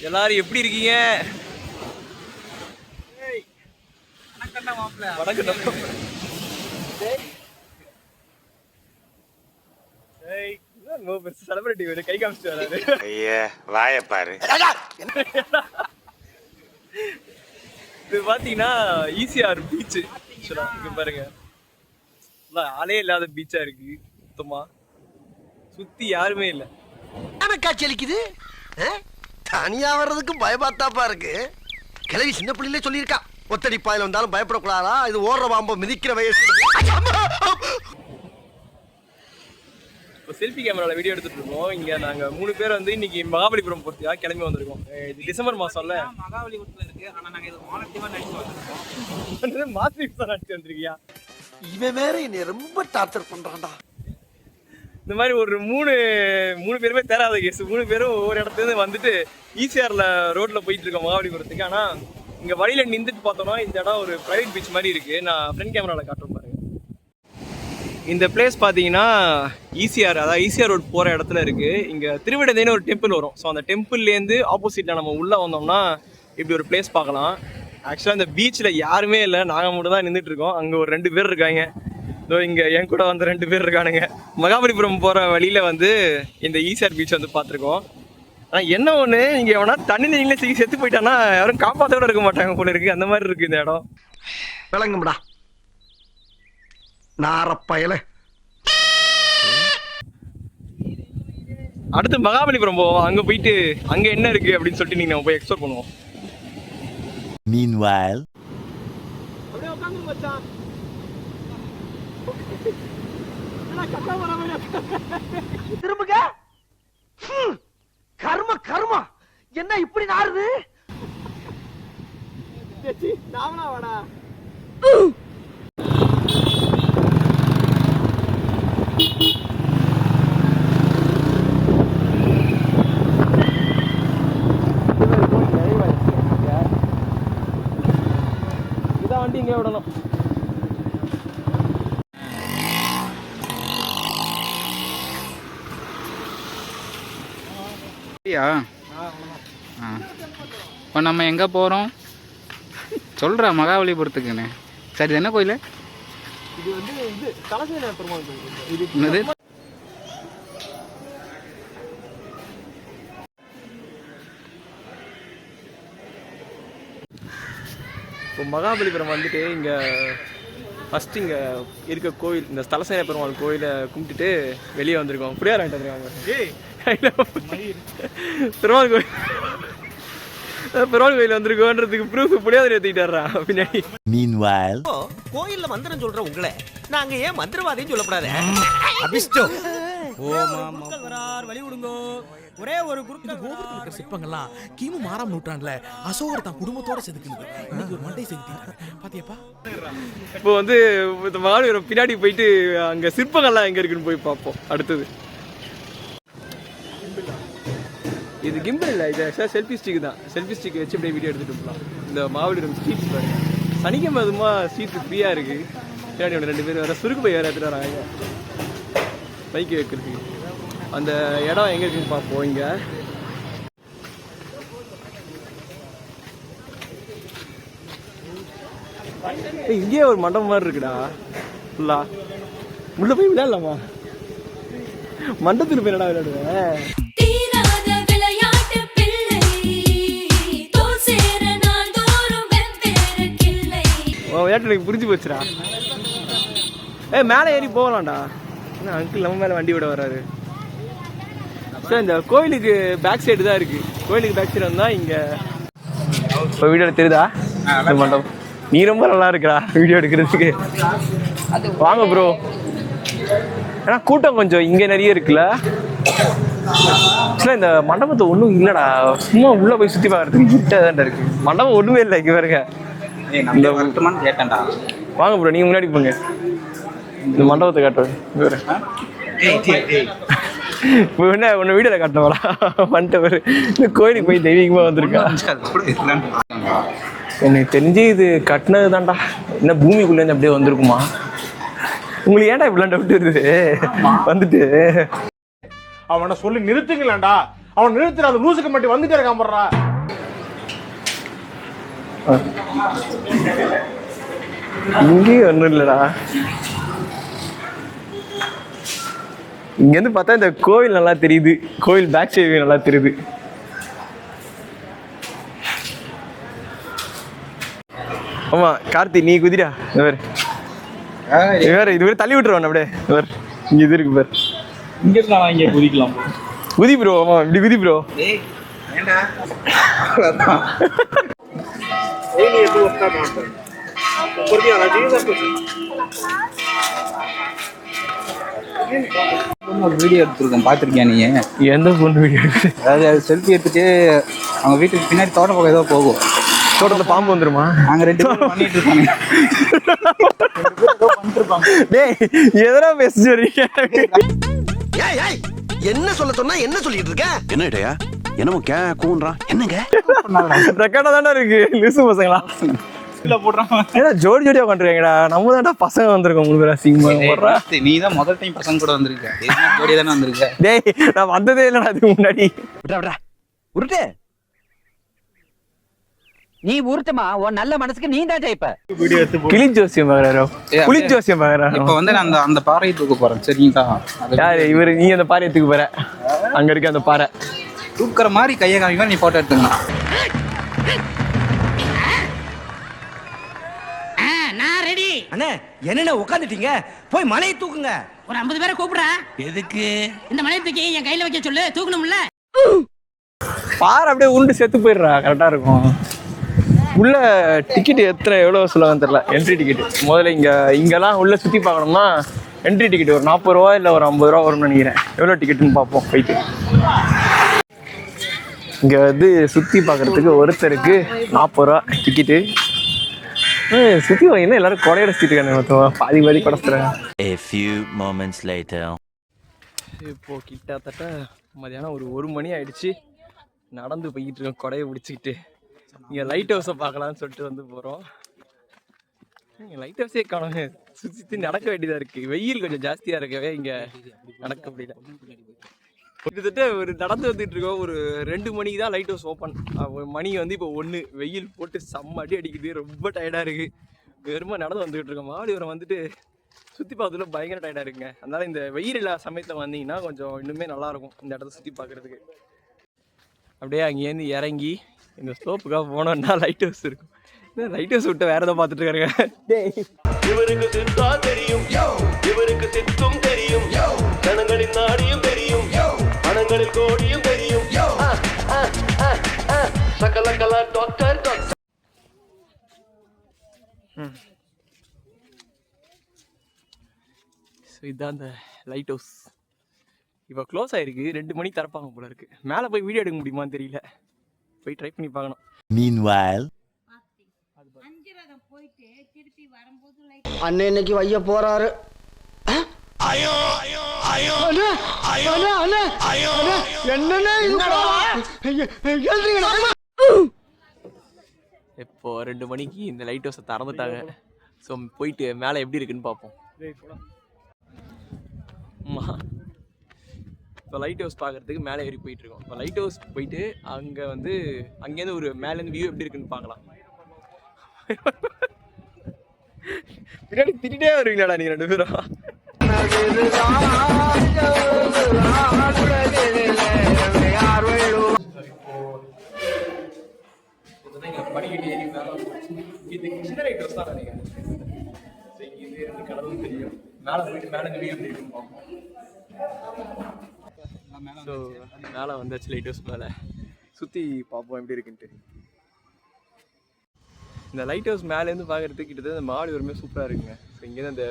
எல்லாரும் எப்படி இருக்கீங்க? கை காமிச்சிட்டு வராரு. வாய பாரு. இது பாத்தீங்கன்னா ஈசிஆர் பீச். இங்க பாருங்க, ஆளே இல்லாத பீச்சா இருக்கு. சுத்தமா சுத்தி யாருமே இல்ல. காட்சி அளிக்குது. தனியா வர்றதுக்கு பயபாத்தாப்பா இருக்கு. கிளவி சின்ன பிள்ளையிலே சொல்லியிருக்கா, ஒத்தடி பாயில வந்தாலும் பயப்படக்கூடாதா, இது ஓடுற பாம்ப மிதிக்கிற வயசு. செல்ஃபி கேமரால வீடியோ எடுத்துட்டு இருக்கோம். இங்க நாங்க 3 பேர் வந்து இன்னைக்கு மகாபலிபுரம் போறதுக்கா கிளம்பி வந்திருக்கோம். இது டிசம்பர் மாசம்ல மகாபலிபுரத்துல இருக்கு. ஆனா நாங்க இது மாலத்தீவா நடிச்சு வந்திருக்கோம். மாஸ்டர் நடிச்சு வந்திருக்கியா? இவன் வேற என்னை ரொம்ப டார்ச்சர் பண்றான்டா. இந்த மாதிரி ஒரு மூணு பேருமே தேராத கேஸ். 3 பேரும் ஒவ்வொரு இடத்துல இருந்து வந்துட்டு ஈசிஆர்ல ரோட்ல போயிட்டு இருக்கோம் மகாபலிபுரத்துக்கு. ஆனா இங்க வழியில நின்றுட்டு பார்த்தோம்னா இந்த இடம் ஒரு பிரைவேட் பீச் மாதிரி இருக்கு. நான் ஃப்ரண்ட் கேமரால காட்டுறேன் பாருங்க. இந்த பிளேஸ் பார்த்தீங்கன்னா ஈசிஆர், அதாவது ஈசிஆர் ரோட் போகிற இடத்துல இருக்குது. இங்கே திருவிடந்தைன்னு ஒரு டெம்பிள் வரும். ஸோ அந்த டெம்பிள்லேருந்து ஆப்போசிட்டில் நம்ம உள்ளே வந்தோம்னா இப்படி ஒரு பிளேஸ் பார்க்கலாம். ஆக்சுவலாக இந்த பீச்சில் யாருமே இல்லை, நாங்கள் மட்டும் தான் நின்றுட்டுருக்கோம். அங்கே ஒரு 2 பேர் இருக்காங்க. இதோ இங்கே என் கூட வந்து 2 பேர் இருக்கானுங்க. மகாபலிபுரம் போகிற வழியில் வந்து இந்த ஈசிஆர் பீச் வந்து பார்த்துருக்கோம். ஆனால் என்ன ஒன்று, இங்கே எவனா தண்ணி நீங்களே செய்ய செத்து போயிட்டானா யாரும் காப்பாற்ற கூட இருக்க மாட்டாங்க போல இருக்குது. அந்த மாதிரி இருக்குது இந்த இடம். விளங்கும்டா நாரப்பயல. அடுத்து மகாபலிபுரம் போவோம். அங்க போயிட்டு அங்க என்ன இருக்கு அப்படின்னு சொல்லிட்டு நீங்க நம்ம போய் எக்ஸ்ப்ளோர் பண்ணுவோம். Meanwhile, அப்படியே உட்கார்ந்து மச்சான். திரும்புங்க. கர்ம என்ன இப்படி நாறுது? நாமனா வாடா. இதான் வண்டி இங்கே விடணும். இப்போ நம்ம எங்கே போகிறோம் சொல்கிறா? மகாபலிபுரத்துக்குன்னு. சரி, என்ன கோயில் இது? வந்து இது தலசேன பெருமாள் கோயில். என்னது? இப்போ மகாபலிபுரம் வந்துட்டு இங்கே ஃபஸ்ட்டு இங்கே இருக்க கோயில், இந்த தலசேன பெருமாள் கோயிலை கும்பிட்டுட்டு வெளியே வந்திருக்கோம். புரியாத பெருமாள் கோயில் பெருமாள் கோயில் வந்திருக்கோன்றதுக்கு ப்ரூஃப் புரியாத ஏற்றிக்கிட்டாரா பின்னாடி. meanwhile, கோயில்ல மந்திரம் சொல்ற உங்களை நாங்க ஏன் மந்திரவாதின்னு சொல்லப்படாது? வழி விடுங்கோ. ஒரே ஒரு குருக்கள் சிற்பங்கள்லாம் கிமு 6ஆம் நூற்றாண்டுல அசோகர் தான் குடும்பத்தோட செதுக்குது. இன்னைக்கு ஒரு மண்டை செதுக்கிட்டாங்க பாத்தியாப்பா. இப்போ வந்து மகாபலிபுரம் பின்னாடி போயிட்டு அங்க சிற்பங்கள்லாம் எங்க இருக்குன்னு போய் பார்ப்போம். அடுத்தது இது கிம்பிள் இல்லை, இது ஆக்சுவலாக செல்ஃபி ஸ்டிக் தான். செல்ஃபி ஸ்டிக் வச்சு அப்படியே வீடியோ எடுத்துகிட்டு போகலாம். இந்த மகாபலிபுரம் ஸ்ட்ரீட்ஸ் பாருங்க. சனிக்கிழமை அதுமா ஸ்ட்ரீட் ஃப்ரீயாக இருக்குது. பின்னாடி 2 பேர் வேறு சுருக்கு போய் வேறு எடுத்துகிட்டு வராங்க பைக்கு வைக்கிறதுக்கு. அந்த இடம் எங்கே இருக்குன்னு பார்ப்போம். இங்கேயே ஒரு மண்டபம் மாதிரி இருக்குடா ஃபுல்லா. உள்ள போய் விளையாடலாமா? மண்டபத்தில் போய் என்னடா விளையாடுவேன்? விளையாட்டு எனக்கு புரிஞ்சு போச்சுடா. மேலே ஏறி போகலாம்டா. என்ன அங்கிள் நம்ம மேலே வண்டி விட வர்றாரு. சார் இந்த கோயிலுக்கு பேக் சைடு தான் இருக்கு. கோயிலுக்கு பேக் சைடு வந்தால் இங்கே இப்போ வீடியோ தெரியுதா மண்டபம்? நீ ரொம்ப நல்லா இருக்கிறா வீடியோ எடுக்கிறதுக்கு. வாங்க ப்ரோ. ஏன்னா கூட்டம் கொஞ்சம் இங்கே நிறைய இருக்குல்ல. ஆக்சுவலாக இந்த மண்டபத்தை ஒன்றும் இல்லைடா, சும்மா உள்ளே போய் சுற்றி பார்க்கறதுக்கு கிட்ட தான் இருக்கு. மண்டபம் ஒன்றுமே இல்லை இங்கே பாருங்க. இந்த கேட்டேன்டா. வாங்க ப்ரோ, நீங்கள் முன்னாடி போங்க. இந்த மண்டபத்தை காட்டுவேன். இப்போ என்ன ஒன்று வீடியோவில் காட்டினவரா வந்துட்டு இந்த கோயிலுக்கு போய் தெய்வீகமாக வந்திருக்கா. எனக்கு தெரிஞ்சு இது கட்டினது தான்டா. என்ன பூமிக்குள்ளேருந்து அப்படியே வந்திருக்குமா? உங்களுக்கு ஏன்டா இப்படிலாம் டவுட் இருக்குது வந்துட்டு? அவனை சொல்லி நிறுத்துங்களேன்டா. அவன் நிறுத்துற அந்த லூசுக்கு மட்டும் வந்துட்டே இருக்கான் போடுறா. இங்கேயும் ஒன்றும் இல்லைடா. இங்கேருந்து பார்த்தா இந்த கோவில் நல்லா தெரியுது. கோவில் பேக் சைடு நல்லா தெரியுது. ஆமா கார்த்தி நீ குதிரா இவர் இது பேர் தள்ளி விட்டுருவான் அப்படியே. இவர் இங்க இது இருக்கு பேர். இங்க இருந்தா இங்க குதிக்கலாம். குதி ப்ரோ. ஆமா இப்படி குதி ப்ரோ. ஒரு வீடியோ எடுத்துருக்கேன், பாத்திருக்கியா நீ? எந்த பொண்ணு வீடியோ? அதாவது அது செல்ஃபி எடுத்துட்டு அவங்க வீட்டுக்கு பின்னாடி தோட்ட பக்கம் ஏதோ போகும். தோட்டத்துல பாம்பு வந்துருமா? அங்க 2 பேரும் பண்ணிட்டு இருக்காங்க. டேய் எதனா மெசேஜ் வரீங்க? ஏய் ஏய் என்ன சொல்ல சொன்னா என்ன சொல்லிட்டு இருக்க? என்ன இடையா என்னமோ கூன்றான் என்னங்க ரெக்கார்டா தானே இருக்கு. லூசு பசங்களா ஏன்னா ஜோடி ஜோடியா உட்காந்துருக்கீங்கடா. நம்ம தான்டா பசங்க வந்திருக்கோம். உங்களுக்கு சீமா நீ தான் முதல் டைம் பசங்க கூட வந்திருக்க. ஜோடியா தானே வந்திருக்க. டேய் நான் வந்ததே இல்லைடா அதுக்கு முன்னாடி. உருட்டு நீ உருட்டுமா, உன் நல்ல மனசுக்கு நீ தான் ஜெயிப்ப. கிளி ஜோசியம் பாக்குறாரோ, புலி ஜோசியம் பாக்குறாரோ. இப்ப வந்து நான் அந்த பாறையை தூக்க போறேன். சரிங்களா? யாரு இவரு? நீ அந்த பாறையை தூக்க போற. அங்க இருக்க அந்த பாறை தூக்குற மாதிரி கையை காமிக்க நீ போட்டோ எடுத்துக்கலாம். நான் ரெடி. அண்ணே என்னென்ன உட்காந்துட்டீங்க? போய் மலையை தூக்குங்க. ஒரு 50 பேரை கூப்பிடுறா. எதுக்கு? இந்த மலையை தூக்கி என் கையில வைக்க சொல்லு, தூக்கணும்ல. பாறை அப்படியே உருண்டு செத்து போயிடுறா. கரெக்டா இருக்கும். உள்ள டிக்கெட் எவ்வளவு சொல்லுவாங்கன்னு தெரியல. என்ட்ரி டிக்கெட் முதல்ல இங்கெல்லாம் உள்ள சுத்தி பார்க்கணும்னா என்ட்ரி டிக்கெட் ஒரு 40 ரூபா இல்லை ஒரு 50 ரூபா வரும்னு நினைக்கிறேன். எவ்வளோ டிக்கெட்டுன்னு பார்ப்போம் போயிட்டு. இங்கே வந்து சுற்றி பார்க்குறதுக்கு ஒருத்தருக்கு 40 ரூபா டிக்கெட்டு. சுற்றி வாங்கினா எல்லாரும் கொடையோட சுற்றிட்டு இருக்காங்க. மொத்தமாக பாதி கொடைச்சுறாங்க. A few moments later. இப்போ கிட்டத்தட்ட மதியானம் ஒரு 1 மணி ஆயிடுச்சு. நடந்து போய்கிட்டு இருக்கோம் கொடையை பிடிச்சிக்கிட்டு. இங்கே லைட் ஹவுஸை பார்க்கலான்னு சொல்லிட்டு வந்து போகிறோம். இங்கே லைட் ஹவுஸே காணுங்க. சுற்றி நடக்க வேண்டியதாக இருக்குது. வெயில் கொஞ்சம் ஜாஸ்தியாக இருக்கவே இங்கே நடக்க முடியல. கிட்டத்தட்ட ஒரு நடந்து வந்துட்டு இருக்கோம். ஒரு 2 மணிக்கு தான் லைட் ஹவுஸ் ஓப்பன். மணி வந்து இப்போ 1. வெயில் போட்டு செம்ம அடி அடிக்குது. ரொம்ப டயர்டாக இருக்குது. வெறுமை நடந்து வந்துகிட்டு இருக்கோம். மாவடிபுரம் வந்துட்டு சுற்றி பார்க்கறதுல பயங்கர டயர்டாக இருக்குங்க. அதனால் இந்த வெயில் இல்லாத சமயத்தில் வந்தீங்கன்னா கொஞ்சம் இன்னுமே நல்லாயிருக்கும் இந்த இடத்த சுற்றி பார்க்குறதுக்கு. அப்படியே அங்கேருந்து இறங்கி இந்த ஸ்லோப்புக்காக போனோம்னா லைட் ஹவுஸ் இருக்கும். லைட் ஹவுஸ் விட்டு வேற ஏதோ பார்த்துட்டு இருக்காருங்க. இவருக்கு சித்தா தெரியும், இவருக்கு சித்தும் தெரியும், கணங்களின் நாடியும் தெரியும், பணங்களில் கோடியும் தெரியும். சகலகலா டாக்டர் டாக்டர். இதுதான் அந்த லைட் ஹவுஸ். இப்போ க்ளோஸ் ஆயிருக்கு. 2 மணிக்கு திறப்பாங்க போல இருக்கு. மேலே போய் வீடியோ எடுக்க முடியுமான்னு தெரியல. போய் ட்ரை பண்ணி பார்க்கணும். Meanwhile. அண்ணன் இன்னைக்கு வைய போறாரு. இப்போ 2 மணிக்கு இந்த லைட் ஹவுஸை திறந்துட்டாங்க. ஸோ போயிட்டு மேலே எப்படி இருக்குன்னு பார்ப்போம். இப்போ லைட் ஹவுஸ் பார்க்குறதுக்கு மேலே ஏறி போயிட்டுருக்கோம். இப்போ லைட் ஹவுஸ் போயிட்டு அங்கே வந்து அங்கேருந்து ஒரு மேலேருந்து வியூ எப்படி இருக்குன்னு பார்க்கலாம். பின்னாடி திட்டே வருவீங்களாடா நீங்கள் 2 பேரும்? படிக்கட்டு ஏறி இது சின்ன லைட் ஹவுஸ் தான் நினைக்கிறேன். இது கடவுள் தெரியும். மேலே போயிட்டு மேலே வியூ எப்படி இருக்குன்னு பார்ப்போம். ஸோ மேலே வந்தாச்சு லைட் ஹவுஸ் மேலே. சுற்றி பார்ப்போம் எப்படி இருக்குன்ட்டு. இந்த லைட் ஹவுஸ் மேலேருந்து பார்க்குறதுக்கு கிட்டத்தட்ட இந்த மாவடிபுரமே சூப்பராக இருக்குங்க. ஸோ இங்கேருந்து அந்த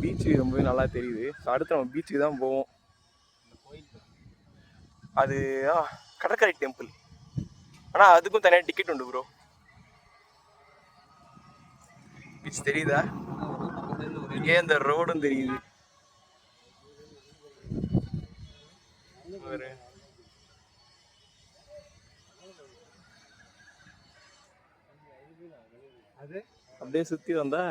பீச்சு ரொம்பவே நல்லா தெரியுது. ஸோ அடுத்து நம்ம பீச்சுக்கு தான் போவோம். அது கடற்கரை டெம்பிள். ஆனால் அதுக்கும் தனியாக டிக்கெட் உண்டு ப்ரோ. பீச் தெரியுதா? இங்கே அந்த ரோடும் தெரியுது. அப்படியே சுற்றி வந்தா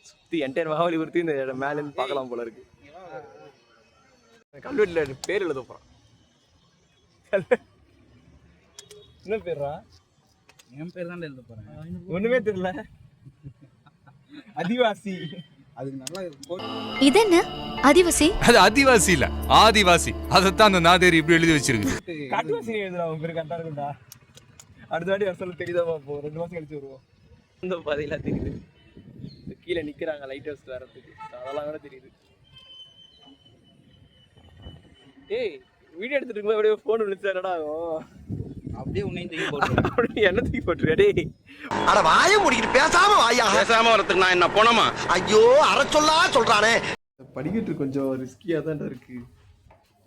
சுற்றி என்டையர் மகாபலிபுரத்தையும் இந்த மேலேருந்து பார்க்கலாம் போல இருக்கு. கல்வெட்டில் பேர் எழுத போகிறான். என்ன பேர்ரா? என் பேர் தான் எழுத போகிறேன். ஒன்றுமே தெரியல. ஆதிவாசி. அதுக்கு நல்லா இது என்ன ஆதிவாசி? அது ஆதிவாசி இல்ல, ஆதிவாசி. அதைத்தான் அந்த நாதேரி இப்படி எழுதி வச்சிருக்கு. காட்டுவாசி எழுதுறா உங்க பேர் கரெக்டாக இருக்கும்டா. அடுத்த வாட்டி வர சொல்ல தெரியுதா பார்ப்போம். 2 மாதம் கழிச்சு வருவோம். இந்த பாதையெல்லாம் தெரியுது. கீழே நிற்கிறாங்க லைட் ஹவுஸ் வரத்துக்கு. அதெல்லாம் கூட தெரியுது. ஏய் வீடியோ எடுத்துட்டு இருக்கும்போது அப்படியே ஃபோன் விழுந்துச்சா என்னடா ஆகும்? அப்படியே உன்னையும் தூக்கி போட்டு அப்படியே என்ன தூக்கி போட்டுருக்கா டேய்? அட வாயை முடிக்கிட்டு பேசாம வாயா. பேசாம வரதுக்கு நான் என்ன போனோமா? ஐயோ அரை சொல்லா சொல்றானே. படிக்கட்டு கொஞ்சம் ரிஸ்கியா தான்டா இருக்கு.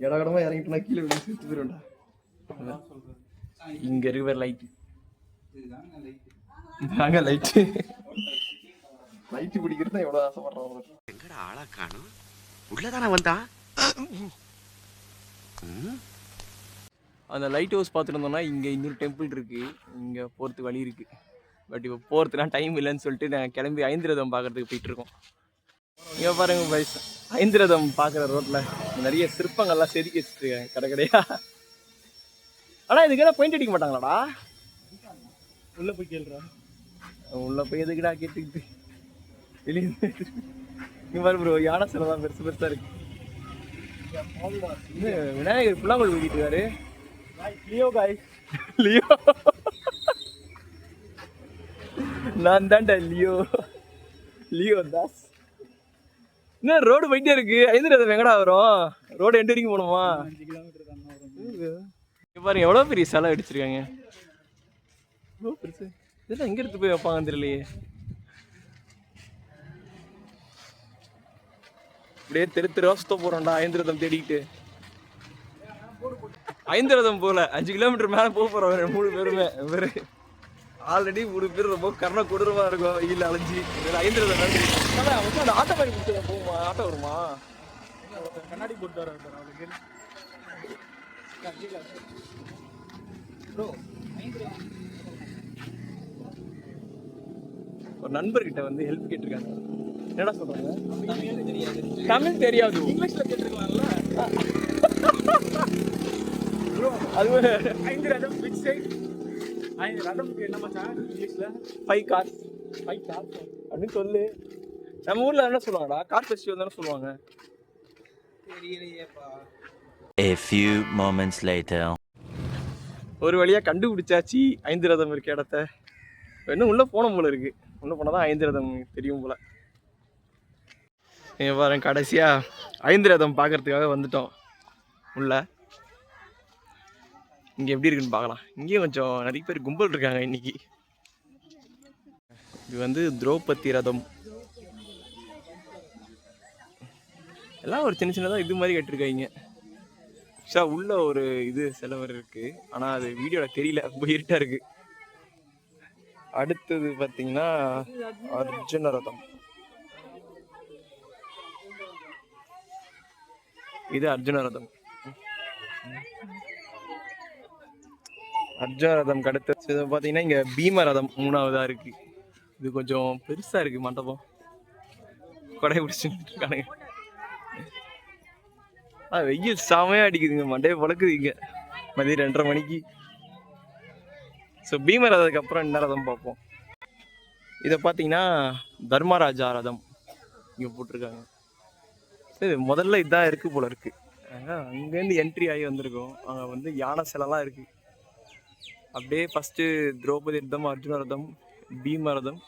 இடகடமா இறங்கிட்டுனா கீழே விழுந்து செத்து போயிடும்டா. இங்க இருக்கிற லைட் இதாங்க லைட்டு. லைட்டு பிடிக்கிறது தான் எவ்வளோ ஆசைப்படுறோம். எங்கடா ஆளா காணோம்? உள்ளதானே வந்தா? அந்த லைட் ஹவுஸ் பார்த்துருந்தோம்னா இங்கே இன்னொரு டெம்பிள் இருக்கு. இங்கே போகிறதுக்கு வழி இருக்கு. பட் இப்போ போகிறதுக்குலாம் டைம் இல்லைன்னு சொல்லிட்டு நான் கிளம்பி ஐந்திரதம் பார்க்கறதுக்கு போயிட்டு இருக்கோம். இங்கே பாருங்க பைஸ், ஐந்திரதம் பார்க்குற ரோட்டில் நிறைய சிற்பங்கள்லாம் செதுக்கி வச்சுருக்காங்க கடை கடையா. ஆனால் இதுக்கெல்லாம் பெயிண்ட் அடிக்க மாட்டாங்களாடா? உள்ளே போய் கேள்றா. உள்ளே போய் எதுக்குடா கேட்டுக்கிட்டு வெளியே இங்கே பாரு ப்ரோ, யானை சிலை தான் பெருசு பெருசாக இருக்கு. விநாயகர் புல்லாங்குழல் ஊதிட்டு இருக்காரு. லியோ காய்ஸ், லியோ நான் தான்டா லியோ, லியோ தாஸ். என்ன ரோடு போயிட்டே இருக்கு. ஐந்திரதம் எங்கடா வரும்? ரோடு எண்டு வரைக்கும் போகணுமா? பாருங்க எவ்வளோ பெரிய சிலை அடிச்சிருக்காங்க. எவ்வளோ பெருசு. இதெல்லாம் எங்கே எடுத்து போய் வைப்பாங்கன்னு தெரியலையே. அப்படியே தெரு சுத்த போறோம்டா ஐந்திரதம் தேடிக்கிட்டு. ஐந்திரதம் போல 5 கிலோமீட்டர் மேலே போகிறோம் 3 பேருமே. வேறு ஆல்ரெடி 3 பேர் ரொம்ப கர்ண கொடூரமா இருக்கும் வெயில் அலைஞ்சி. ஐந்திரதம் அந்த ஆட்டோ மாதிரி பிடிச்சா போகுமா? ஆட்டோ வருமா? கண்ணாடி போட்டு வர அவளுக்கு. ஒரு நண்பர்கிட்ட வந்து ஹெல்ப் கேட்டிருக்காங்க. என்னடா சொல்றாங்க? தமிழ் தெரியாது, இங்கிலீஷ்ல கேட்டிருக்கலாம்ல. அது ஐந்திரதம் which side? ஐந்திரதம்க்கு என்ன மச்சான் இங்கிலீஷ்ல? 5 cars அப்படின்னு சொல்லு. நம்ம ஊர்ல என்ன சொல்லுவாங்கடா? கார் ஃபெஸ்டிவல் தானே சொல்லுவாங்க. தெரியலையேப்பா. A few moments later. ஒரு வழியா கண்டுபிடிச்சாச்சு ஐந்திரதம் இருக்க இடத்த. இன்னும் உள்ள போன போல இருக்கு. உள்ள போனாதான் ஐந்திரதம் தெரியும் போல. பாருங்க கடைசியா ஐந்திரதம் பார்க்கறதுக்காக வந்துட்டோம் உள்ள. இங்கே எப்படி இருக்குன்னு பார்க்கலாம். இங்கேயும் கொஞ்சம் நிறைய பேர் கும்பல் இருக்காங்க இன்னைக்கு. இது வந்து திரௌபதி ரதம். எல்லாம் ஒரு சின்ன சின்னதாக இது மாதிரி கட்டிருக்காங்க. சார் உள்ள ஒரு இது செலவர் இருக்கு, ஆனால் அது வீடியோவில் தெரியல, ரொம்ப இருட்டாக இருக்கு. அடுத்தது பார்த்தீங்கன்னா அர்ஜுன ரதம். இது அர்ஜுன ரதம். அர்ஜுன ரதம் அடுத்து பார்த்தீங்கன்னா இங்கே பீம ரதம் 3வதா இருக்கு. இது கொஞ்சம் பெருசாக இருக்கு மண்டபம். கொடை பிடிச்சிட்டு இருக்கானுங்க. வெயில் செமையாக அடிக்குதுங்க, மண்டையை பழக்குதுங்க மதியம் 2:30 மணிக்கு. ஸோ பீம ரதத்துக்கு அப்புறம் என்ன ரதம் பார்ப்போம். இதை பார்த்தீங்கன்னா தர்மராஜா ரதம் இங்கே போட்டிருக்காங்க. சரி முதல்ல இதான் இருக்குது போல இருக்கு. அங்கேருந்து என்ட்ரி ஆகி வந்திருக்கோம். அங்கே வந்து யானை சிலைலாம் இருக்குது. அப்படியே ஃபஸ்ட்டு திரௌபதி ரதம், அர்ஜுன ரதம், பீம ரதம்,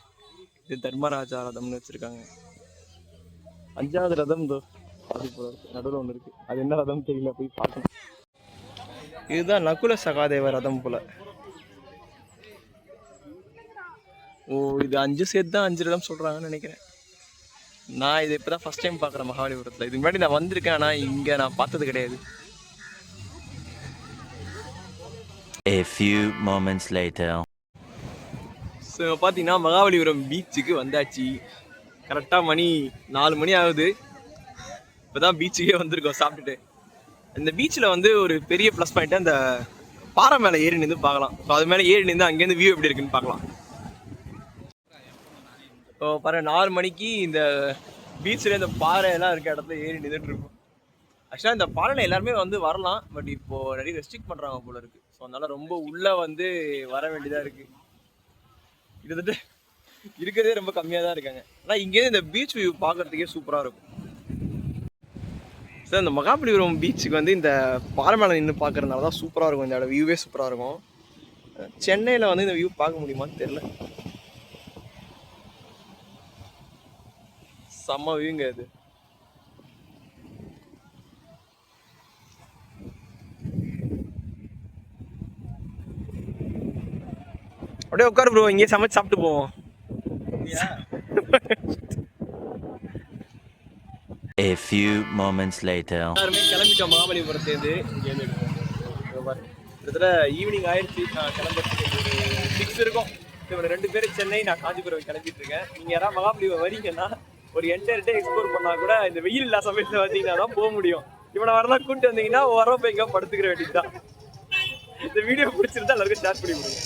இது தர்மராஜா ரதம்னு வச்சுருக்காங்க. 5வது ரதம் இதோ அது போல இருக்குது, நடுவில் ஒன்று இருக்குது. அது என்ன ரதம் தெரியல, போய் பார்க்கணும். இதுதான் நகுல சகாதேவ ரதம் போல. ஓ இது 5 சேர்த்து தான் 5 ரதம் சொல்கிறாங்கன்னு நினைக்கிறேன். நான் இது இப்போ தான் ஃபஸ்ட் டைம் பார்க்குறேன் மகாபலிபுரத்தில். இதுக்கு முன்னாடி நான் வந்திருக்கேன், ஆனால் இங்கே நான் பார்த்தது கிடையாது. A few moments later. So பார்த்தீங்கன்னா மகாபலிபுரம் பீச்சுக்கு வந்தாச்சு. கரெக்டாக மணி 4 மணி ஆகுது. இப்போ தான் பீச்சுக்கே வந்திருக்கோம் சாப்பிட்டுட்டு. இந்த பீச்சில் வந்து ஒரு பெரிய ப்ளஸ் பாயிண்ட்டு அந்த பாறை மேலே ஏறி நின்று பார்க்கலாம். ஸோ அது மேலே ஏறி நின்று அங்கேருந்து வியூ எப்படி இருக்குன்னு பார்க்கலாம். ஸோ பாருங்க 4 மணிக்கு இந்த பீச்சில் இந்த பாறை எல்லாம் இருக்க இடத்துல ஏறி நின்றுட்டு இருக்கும். ஆக்சுவலாக இந்த பாலனை எல்லாருமே வந்து வரலாம், பட் இப்போ நிறைய ரெஸ்ட்ரிக்ட் பண்ணுறாங்க போல இருக்கு. ஸோ அதனால ரொம்ப உள்ள வந்து வர வேண்டியதாக இருக்கு. கிட்டத்தட்ட இருக்கிறதே ரொம்ப கம்மியாக தான் இருக்காங்க. ஆனால் இங்கேருந்து இந்த பீச் வியூ பார்க்கறதுக்கே சூப்பராக இருக்கும். சார் இந்த மகாபலிபுரம் பீச்சுக்கு வந்து இந்த பாறை மேலே நின்று பார்க்கறதுனால தான் சூப்பராக இருக்கும். இந்த வியூவே சூப்பராக இருக்கும். சென்னையில் வந்து இந்த வியூ பார்க்க முடியுமான்னு தெரியல. செம்ம வியூங்க இது. அப்படியே உட்காரு ப்ரோ, இங்கே சமைச்சு சாப்பிட்டு போவோம். A few moments later. எல்லாருமே கிளம்பிட்டோம் மகாபலிபுரத்துலேருந்து. இங்கேருந்து கிட்டத்தட்ட ஈவினிங் ஆயிடுச்சு. நான் கிளம்புறதுக்கு ஒரு 6 இருக்கும். இவங்க 2 பேர் சென்னை, நான் காஞ்சிபுரம் கிளம்பிட்டு இருக்கேன். நீங்கள் யாராவது மகாபலிபுரம் வரீங்கன்னா ஒரு என்டையர் டே எக்ஸ்ப்ளோர் பண்ணால் கூட இந்த வெயில் இல்லா சமயத்தில் வந்தீங்கன்னா தான் போக முடியும். இவனை வரலாம் கூப்பிட்டு வந்தீங்கன்னா வரப்போ எங்கே படுத்துக்கிற வேண்டியது தான். இந்த வீடியோ பிடிச்சிருந்தா எல்லாருக்கும் ஷேர் பண்ணி கொடுங்க.